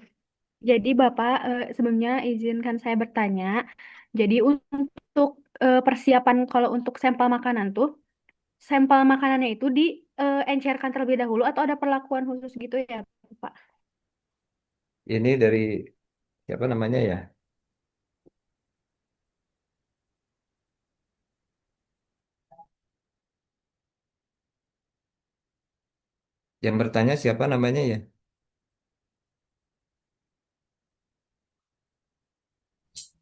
Jadi Bapak sebelumnya izinkan saya bertanya. Jadi untuk persiapan kalau untuk sampel makanan tuh, sampel makanannya itu diencerkan terlebih dahulu atau ada perlakuan khusus gitu ya Pak? Ini dari siapa namanya ya? Yang bertanya siapa namanya ya?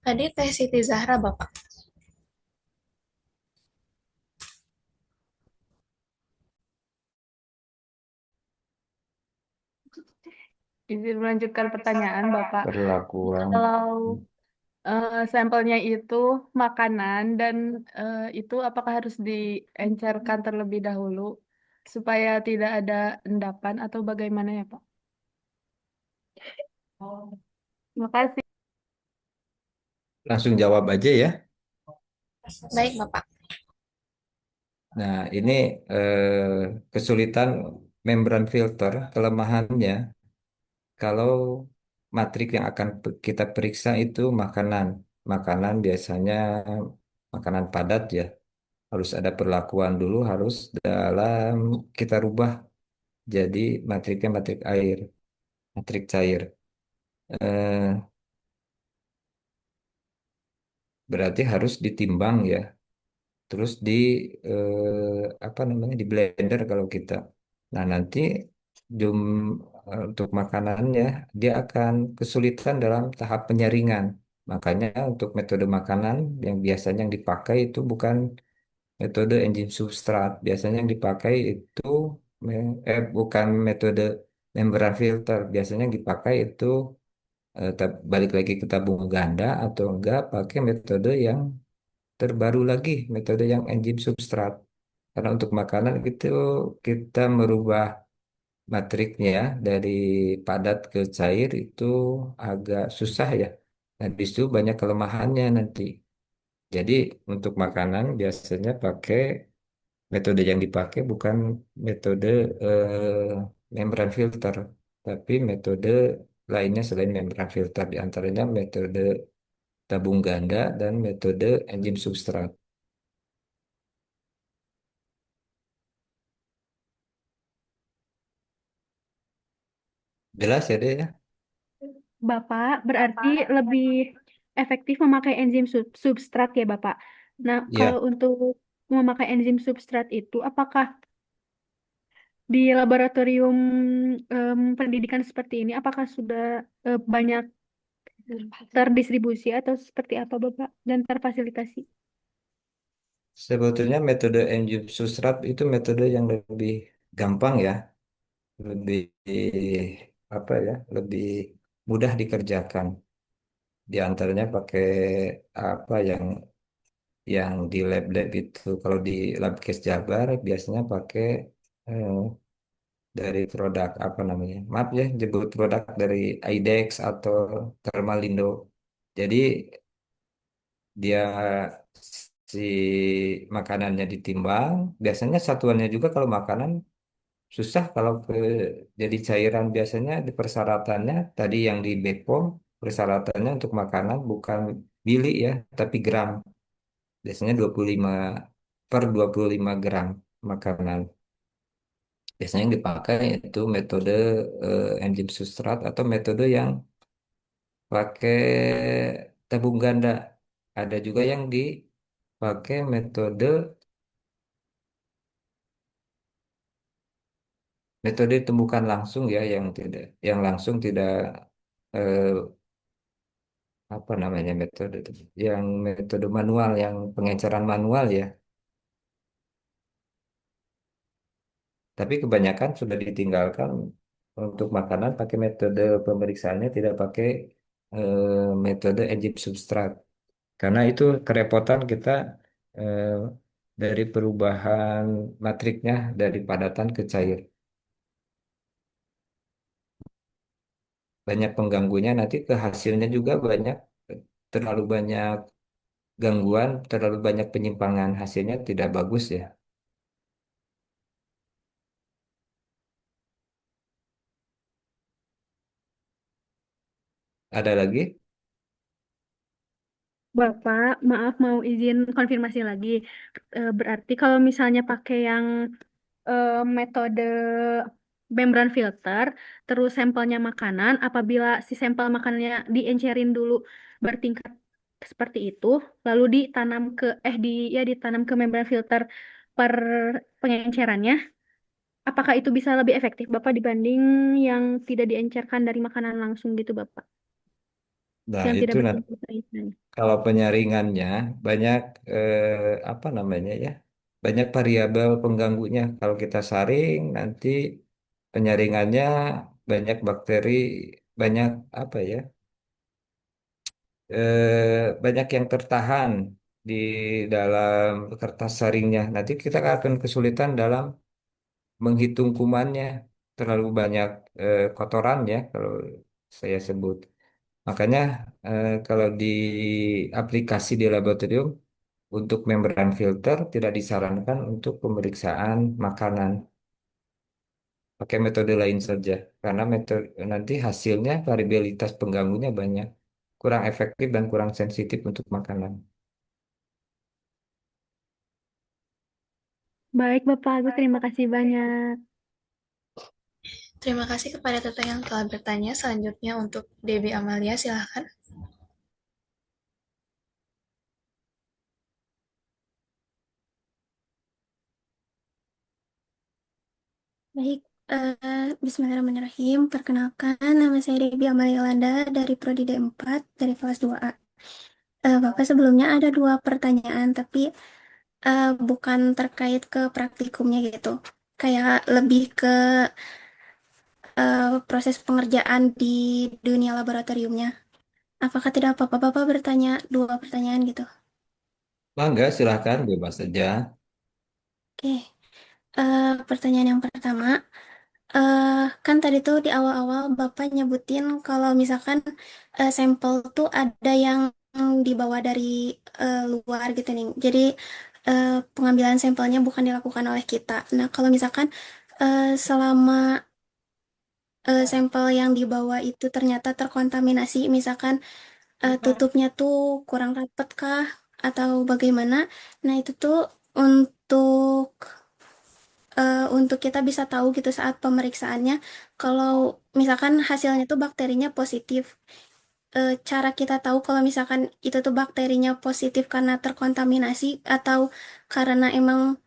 Tadi Teh Siti Zahra, Bapak. Izin melanjutkan pertanyaan Bapak. Perlakuan. Kalau sampelnya itu makanan dan itu apakah harus diencerkan terlebih dahulu supaya tidak ada endapan atau bagaimana ya Pak? Terima kasih. Langsung jawab aja ya. Baik, Bapak. Nah, ini kesulitan membran filter, kelemahannya kalau matrik yang akan kita periksa itu makanan. Makanan biasanya makanan padat ya. Harus ada perlakuan dulu, harus dalam kita rubah jadi matriknya matrik air, matrik cair. Eh, Berarti harus ditimbang ya. Terus apa namanya di blender kalau kita. Nah, nanti jum untuk makanannya dia akan kesulitan dalam tahap penyaringan. Makanya untuk metode makanan yang biasanya yang dipakai itu bukan metode enzim substrat. Biasanya yang dipakai itu bukan metode membran filter. Biasanya yang dipakai itu balik lagi ke tabung ganda atau enggak pakai metode yang terbaru lagi, metode yang enzim substrat. Karena untuk makanan itu kita merubah matriknya dari padat ke cair itu agak susah ya. Nah, di situ banyak kelemahannya nanti. Jadi untuk makanan biasanya pakai metode yang dipakai bukan metode membran filter, tapi metode lainnya selain membran filter, diantaranya metode tabung ganda dan metode enzim substrat. Jelas ya deh ya? Bapak berarti lebih efektif memakai enzim substrat ya Bapak. Nah, kalau Iya. untuk memakai enzim substrat itu apakah di laboratorium pendidikan seperti ini apakah sudah banyak terdistribusi atau seperti apa Bapak dan terfasilitasi? Sebetulnya metode enzim substrat itu metode yang lebih gampang ya, lebih apa ya, lebih mudah dikerjakan. Di antaranya pakai apa yang di lab-lab itu. Kalau di Labkes Jabar biasanya pakai eh, dari produk apa namanya? Maaf ya, jemput produk dari IDEX atau Thermalindo. Jadi dia si makanannya ditimbang. Biasanya satuannya juga kalau makanan susah kalau jadi cairan biasanya di persyaratannya tadi yang di Bepom persyaratannya untuk makanan bukan mili ya, tapi gram. Biasanya 25 per 25 gram makanan. Biasanya yang dipakai itu metode enzim substrat atau metode yang pakai tabung ganda. Ada juga yang dipakai metode metode tumbukan langsung ya yang langsung tidak eh, apa namanya metode itu? Yang metode manual yang pengenceran manual ya. Tapi kebanyakan sudah ditinggalkan untuk makanan pakai metode pemeriksaannya tidak pakai metode enzim substrat. Karena itu kerepotan kita eh, dari perubahan matriknya dari padatan ke cair. Banyak pengganggunya nanti ke hasilnya juga banyak terlalu banyak gangguan, terlalu banyak penyimpangan hasilnya tidak bagus ya. Ada lagi? Bapak, maaf mau izin konfirmasi lagi. Berarti kalau misalnya pakai yang metode membran filter, terus sampelnya makanan, apabila si sampel makanannya diencerin dulu bertingkat seperti itu, lalu ditanam ke membran filter per pengencerannya, apakah itu bisa lebih efektif Bapak dibanding yang tidak diencerkan dari makanan langsung gitu Bapak, Nah, yang itu tidak nanti bertingkat pengencerannya? kalau penyaringannya banyak apa namanya ya? Banyak variabel pengganggunya. Kalau kita saring nanti penyaringannya banyak bakteri, banyak apa ya? Banyak yang tertahan di dalam kertas saringnya. Nanti kita akan kesulitan dalam menghitung kumannya. Terlalu banyak kotoran ya kalau saya sebut. Makanya kalau di aplikasi di laboratorium untuk membran filter tidak disarankan untuk pemeriksaan makanan. Pakai metode lain saja karena metode nanti hasilnya variabilitas pengganggunya banyak, kurang efektif dan kurang sensitif untuk makanan. Baik Bapak Agus, terima kasih banyak. Terima kasih kepada Teteh yang telah bertanya. Selanjutnya untuk Debbie Amalia, silahkan. Baik, Bismillahirrahmanirrahim. Perkenalkan, nama saya Debbie Amalia Landa dari Prodi D4 dari kelas 2A. Bapak sebelumnya ada dua pertanyaan, tapi bukan terkait ke praktikumnya gitu. Kayak lebih ke proses pengerjaan di dunia laboratoriumnya. Apakah tidak apa-apa Bapak bertanya dua pertanyaan gitu? Mangga, silahkan bebas saja. Oke, pertanyaan yang pertama. Kan tadi tuh di awal-awal Bapak nyebutin kalau misalkan sampel tuh ada yang dibawa dari luar gitu nih. Jadi pengambilan sampelnya bukan dilakukan oleh kita. Nah, kalau misalkan selama sampel yang dibawa itu ternyata terkontaminasi, misalkan tutupnya tuh kurang rapat kah atau bagaimana? Nah, itu tuh untuk untuk kita bisa tahu gitu saat pemeriksaannya kalau misalkan hasilnya tuh bakterinya positif. Cara kita tahu kalau misalkan itu tuh bakterinya positif karena terkontaminasi atau karena emang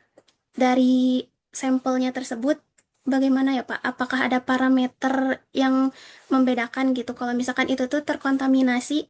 dari sampelnya tersebut bagaimana ya Pak? Apakah ada parameter yang membedakan gitu kalau misalkan itu tuh terkontaminasi